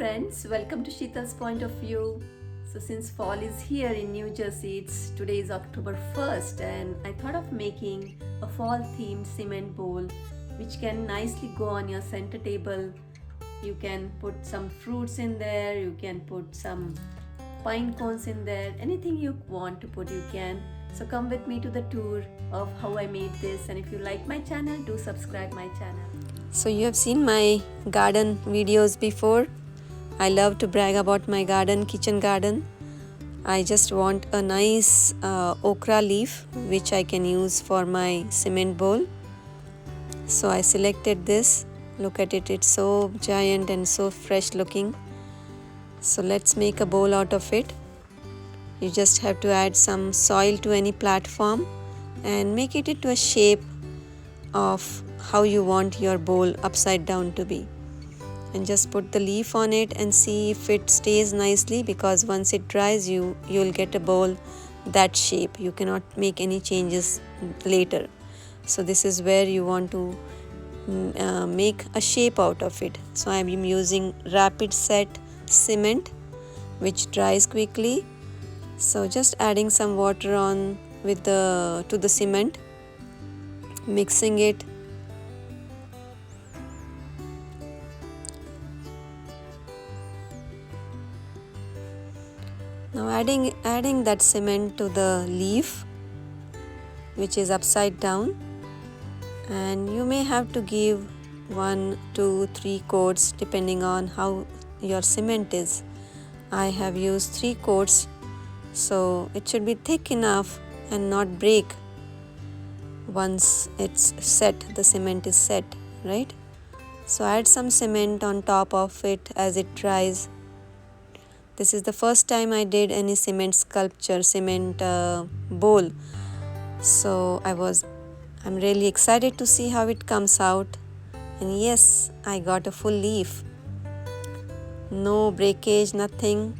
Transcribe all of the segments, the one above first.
friends, welcome to Sheetal's Point of View. So since fall is here in New Jersey, today is October 1st and I thought of making a fall themed cement bowl which can nicely go on your center table. You can put some fruits in there, you can put some pine cones in there, anything you want to put you can. So come with me to the tour of how I made this, and if you like my channel, do subscribe my channel. So you have seen my garden videos before. I love to brag about my kitchen garden. I just want a nice okra leaf which I can use for my cement bowl. So I selected this. Look at it, it's so giant and so fresh looking. So let's make a bowl out of it. You just have to add some soil to any platform and make it into a shape of how you want your bowl upside down to be. And just put the leaf on it and see if it stays nicely, because once it dries you'll get a bowl that shape. You cannot make any changes later. So this is where you want to make a shape out of it. So I am using rapid set cement which dries quickly. So just adding some water on to the cement, mixing it. Now adding that cement to the leaf which is upside down, and you may have to give 1, 2, 3 coats depending on how your cement is. I have used 3 coats, so it should be thick enough and not break once it's set, the cement is set, right? So add some cement on top of it as it dries. This is the first time I did any cement bowl. So I'm really excited to see how it comes out. And yes, I got a full leaf. No breakage, nothing.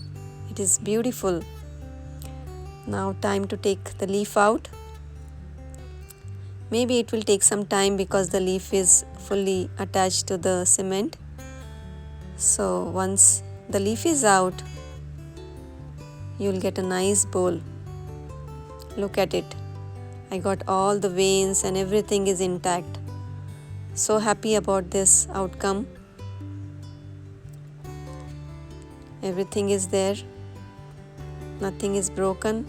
It is beautiful. Now time to take the leaf out. Maybe it will take some time because the leaf is fully attached to the cement. So once the leaf is out, you'll get a nice bowl. Look at it. I got all the veins and everything is intact. So happy about this outcome. Everything is there. Nothing is broken.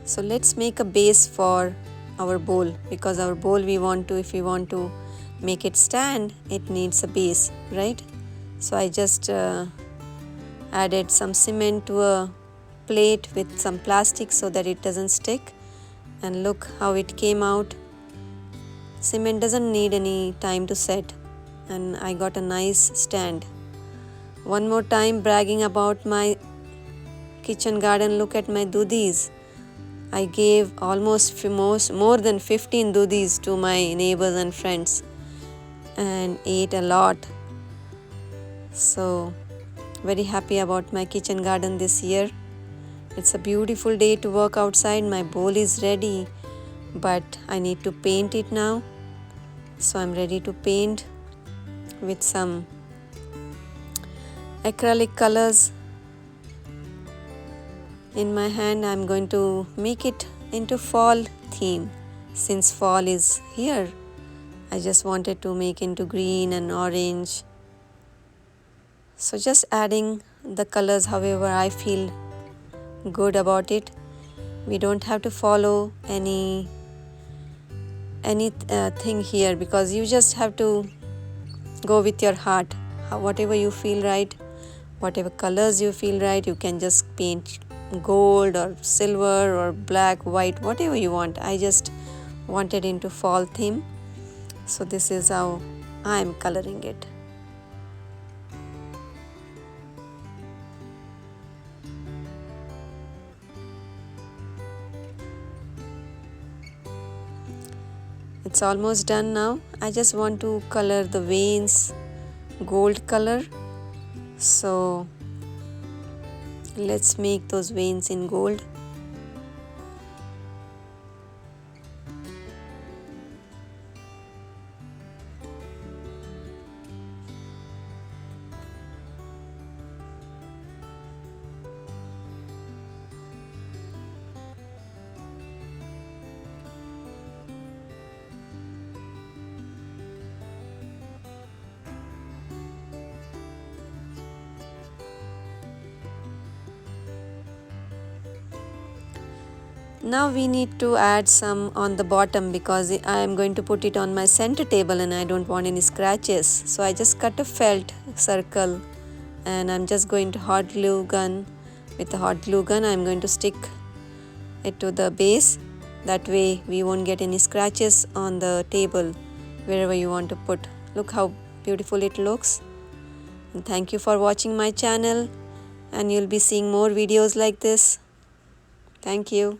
So let's make a base for our bowl, because our bowl if we want to make it stand, it needs a base, right? So I just added some cement to a plate with some plastic so that it doesn't stick, and look how it came out. Cement doesn't need any time to set, and I got a nice stand. One more time bragging about my kitchen garden. Look at my dudis. I gave almost more than 15 dudis to my neighbors and friends and ate a lot. So very happy about my kitchen garden this year. It's a beautiful day to work outside. My bowl is ready, but I need to paint it now. So I'm ready to paint with some acrylic colors. In my hand, I'm going to make it into fall theme. Since fall is here, I just wanted to make into green and orange. So just adding the colors however I feel good about it. We don't have to follow anything here, because you just have to go with your heart. Whatever you feel right, whatever colors you feel right, you can just paint gold or silver or black, white, whatever you want. I just wanted into fall theme, so this is how I am coloring it. It's almost done now. I just want to color the veins gold color. So Let's make those veins in gold. Now we need to add some on the bottom because I am going to put it on my center table and I don't want any scratches. So I just cut a felt circle and I'm just going to hot glue gun. With a hot glue gun I'm going to stick it to the base. That way we won't get any scratches on the table wherever you want to put. Look how beautiful it looks. And thank you for watching my channel, and you'll be seeing more videos like this. Thank you.